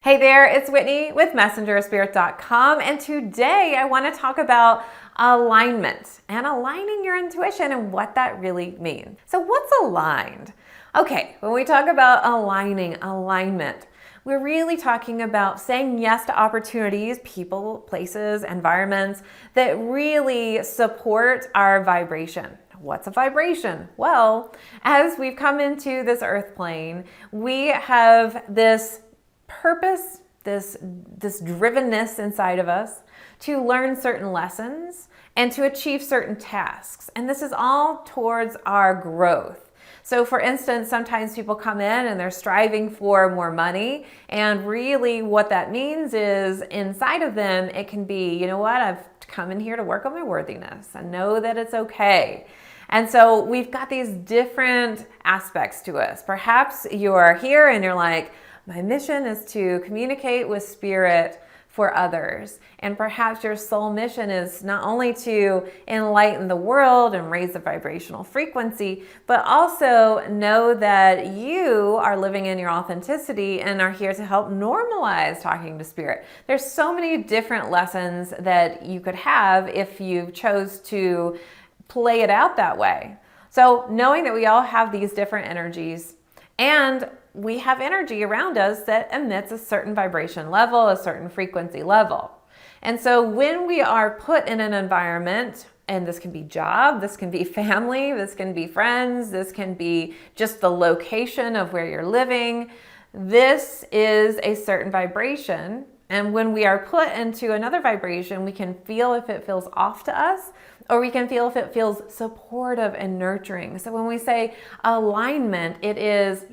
Hey there, it's Whitney with messengerspirit.com, and today I want to talk about alignment and aligning your intuition and what that really means. So what's aligned? Okay, when we talk about alignment, we're really talking about saying yes to opportunities, people, places, environments that really support our vibration. What's a vibration? Well, as we've come into this earth plane, we have this purpose, this drivenness inside of us to learn certain lessons and to achieve certain tasks. And this is all towards our growth. So for instance, sometimes people come in and they're striving for more money, and really what that means is inside of them, it can be, you know what, I've come in here to work on my worthiness and know that it's okay. And so we've got these different aspects to us. Perhaps you're here and you're like, my mission is to communicate with spirit for others. And perhaps your soul mission is not only to enlighten the world and raise the vibrational frequency, but also know that you are living in your authenticity and are here to help normalize talking to spirit. There's so many different lessons that you could have if you chose to play it out that way. So knowing that we all have these different energies, and we have energy around us that emits a certain vibration level, a certain frequency level. And so when we are put in an environment, and this can be job, this can be family, this can be friends, this can be just the location of where you're living, this is a certain vibration. And when we are put into another vibration, we can feel if it feels off to us, or we can feel if it feels supportive and nurturing. So when we say alignment, it is,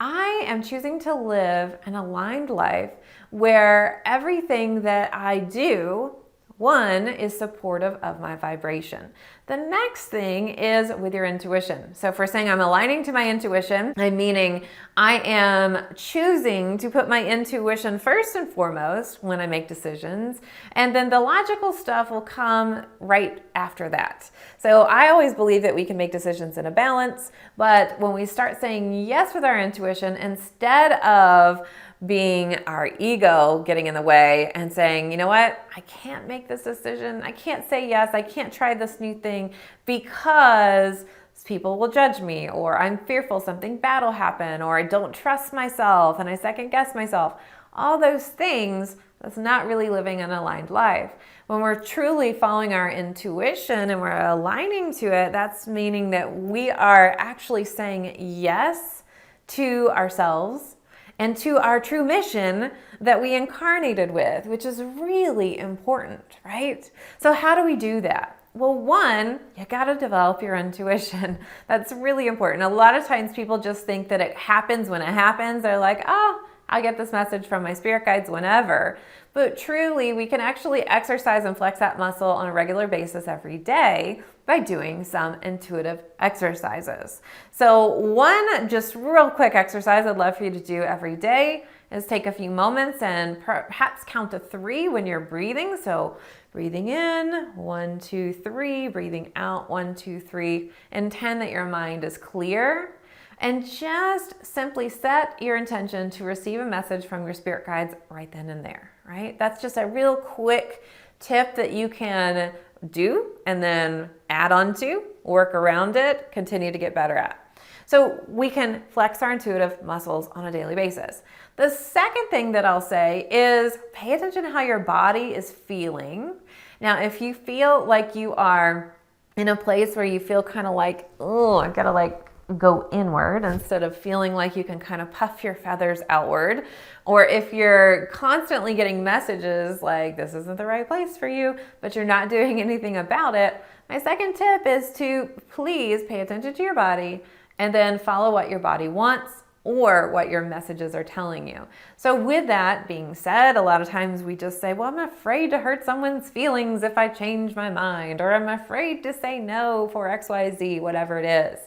I am choosing to live an aligned life where everything that I do, one, is supportive of my vibration. The next thing is with your intuition. So if we're saying I'm aligning to my intuition, I'm meaning I am choosing to put my intuition first and foremost when I make decisions, and then the logical stuff will come right after that. So I always believe that we can make decisions in a balance, but when we start saying yes with our intuition instead of being our ego getting in the way and saying, you know what, I can't make this decision. I can't say yes. I can't try this new thing because people will judge me, or I'm fearful something bad will happen, or I don't trust myself and I second guess myself. All those things, that's not really living an aligned life. When we're truly following our intuition and we're aligning to it, that's meaning that we are actually saying yes to ourselves and to our true mission that we incarnated with, which is really important, right? So how do we do that? Well, one, you gotta develop your intuition. That's really important. A lot of times people just think that it happens when it happens. They're like, oh, I get this message from my spirit guides whenever. But truly, we can actually exercise and flex that muscle on a regular basis every day by doing some intuitive exercises. So one just real quick exercise I'd love for you to do every day is take a few moments and perhaps count to 3 when you're breathing. So breathing in, 1, 2, 3, breathing out, 1, 2, 3, intend that your mind is clear. And just simply set your intention to receive a message from your spirit guides right then and there, right? That's just a real quick tip that you can do and then add on to, work around it, continue to get better at. So we can flex our intuitive muscles on a daily basis. The second thing that I'll say is pay attention to how your body is feeling. Now, if you feel like you are in a place where you feel kind of like, oh, I've got to go inward instead of feeling like you can kind of puff your feathers outward, or if you're constantly getting messages like this isn't the right place for you, but you're not doing anything about it, my second tip is to please pay attention to your body and then follow what your body wants or what your messages are telling you. So with that being said, a lot of times we just say, well, I'm afraid to hurt someone's feelings if I change my mind, or I'm afraid to say no for XYZ, whatever it is.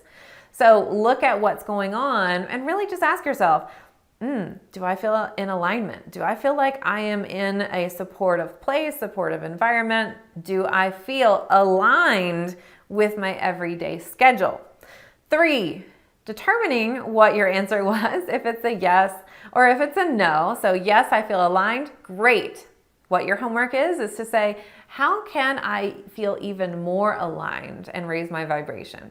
So look at what's going on and really just ask yourself, do I feel in alignment? Do I feel like I am in a supportive place, supportive environment? Do I feel aligned with my everyday schedule? 3, determining what your answer was, if it's a yes or if it's a no. So yes, I feel aligned. Great. What your homework is to say, how can I feel even more aligned and raise my vibration?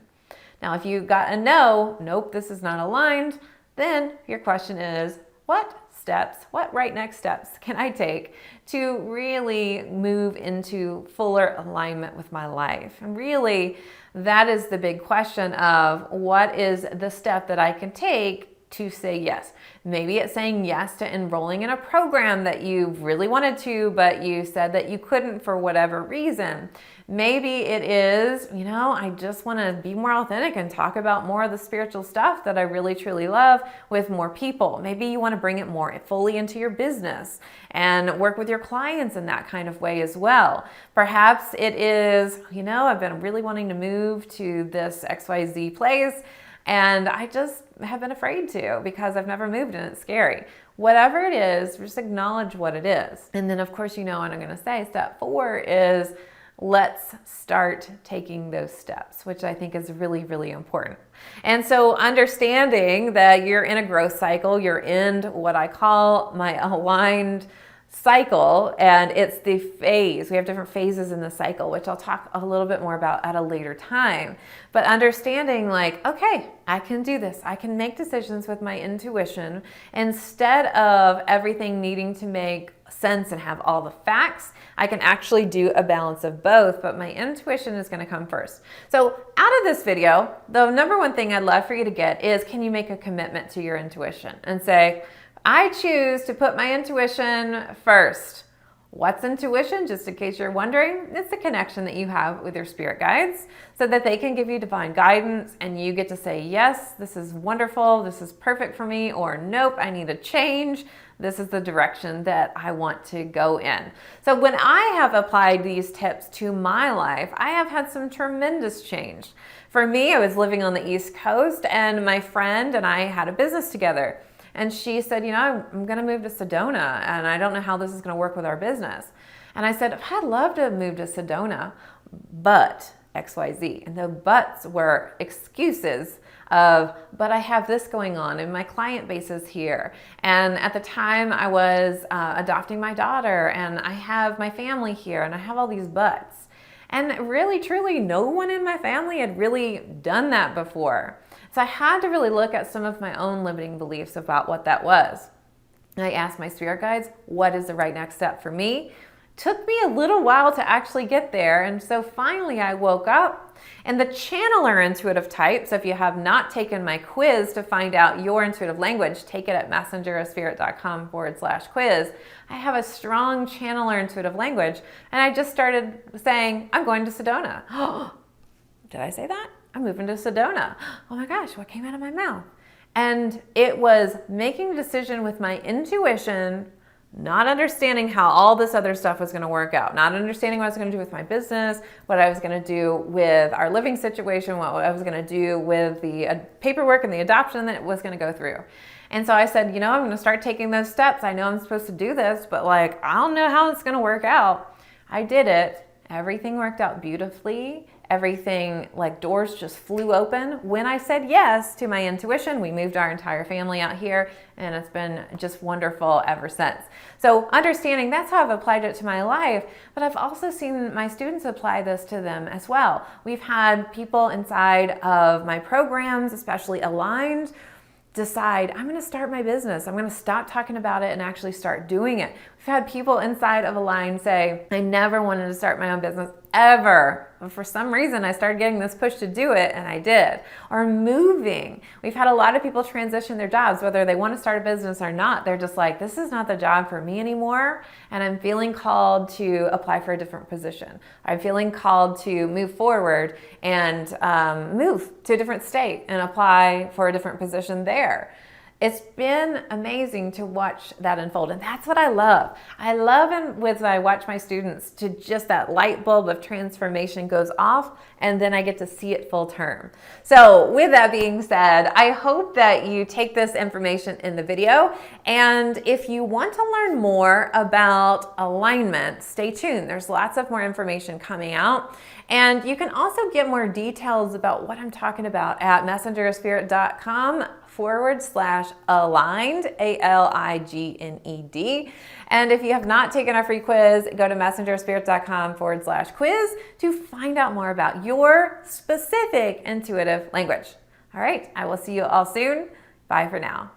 Now, if you got a no, nope, this is not aligned, then your question is, what right next steps can I take to really move into fuller alignment with my life? And really, that is the big question of what is the step that I can take to say yes. Maybe it's saying yes to enrolling in a program that you really wanted to, but you said that you couldn't for whatever reason. Maybe it is, I just want to be more authentic and talk about more of the spiritual stuff that I really truly love with more people. Maybe you want to bring it more fully into your business and work with your clients in that kind of way as well. Perhaps it is, I've been really wanting to move to this XYZ place, and I just have been afraid to because I've never moved and it's scary. Whatever it is, just acknowledge what it is. And then of course, what I'm going to say, step 4 is let's start taking those steps, which I think is really, really important. And so understanding that you're in a growth cycle, you're in what I call my aligned cycle, and it's the phase. We have different phases in the cycle, which I'll talk a little bit more about at a later time. But understanding okay, I can do this. I can make decisions with my intuition instead of everything needing to make sense and have all the facts. I can actually do a balance of both, but my intuition is going to come first. So out of this video, the number one thing I'd love for you to get is, can you make a commitment to your intuition and say, I choose to put my intuition first. What's intuition? Just in case you're wondering, it's the connection that you have with your spirit guides so that they can give you divine guidance and you get to say, yes, this is wonderful, this is perfect for me, or nope, I need a change. This is the direction that I want to go in. So when I have applied these tips to my life, I have had some tremendous change. For me, I was living on the East Coast and my friend and I had a business together. And she said, I'm going to move to Sedona and I don't know how this is going to work with our business. And I said, I'd love to move to Sedona, but XYZ. And the buts were excuses of, but I have this going on and my client base is here. And at the time I was adopting my daughter and I have my family here and I have all these buts. And really, truly, no one in my family had really done that before. So I had to really look at some of my own limiting beliefs about what that was. And I asked my spirit guides, what is the right next step for me? Took me a little while to actually get there. And so finally I woke up, and the channeler intuitive type, so if you have not taken my quiz to find out your intuitive language, take it at messengerofspirit.com/quiz. I have a strong channeler intuitive language. And I just started saying, I'm going to Sedona. Did I say that? I'm moving to Sedona. Oh my gosh, what came out of my mouth? And it was making a decision with my intuition, not understanding how all this other stuff was going to work out, not understanding what I was going to do with my business, what I was going to do with our living situation, what I was going to do with the paperwork and the adoption that it was going to go through. And so I said, I'm going to start taking those steps. I know I'm supposed to do this, but I don't know how it's going to work out. I did it. Everything worked out beautifully. Everything, doors just flew open. When I said yes to my intuition, we moved our entire family out here, and it's been just wonderful ever since. So understanding that's how I've applied it to my life, but I've also seen my students apply this to them as well. We've had people inside of my programs, especially aligned, decide, I'm going to start my business. I'm going to stop talking about it and actually start doing it. We've had people inside of Align say, I never wanted to start my own business ever. But for some reason, I started getting this push to do it, and I did. Or moving. We've had a lot of people transition their jobs, whether they want to start a business or not. They're just like, this is not the job for me anymore, and I'm feeling called to apply for a different position. I'm feeling called to move forward and move to a different state and apply for a different position there. It's been amazing to watch that unfold. And that's what I love. I love when I watch my students to just that light bulb of transformation goes off, and then I get to see it full term. So with that being said, I hope that you take this information in the video. And if you want to learn more about alignment, stay tuned. There's lots of more information coming out. And you can also get more details about what I'm talking about at messengerspirit.com/aligned, ALIGNED. And if you have not taken our free quiz, go to messengerspirit.com/quiz to find out more about your specific intuitive language. All right, I will see you all soon. Bye for now.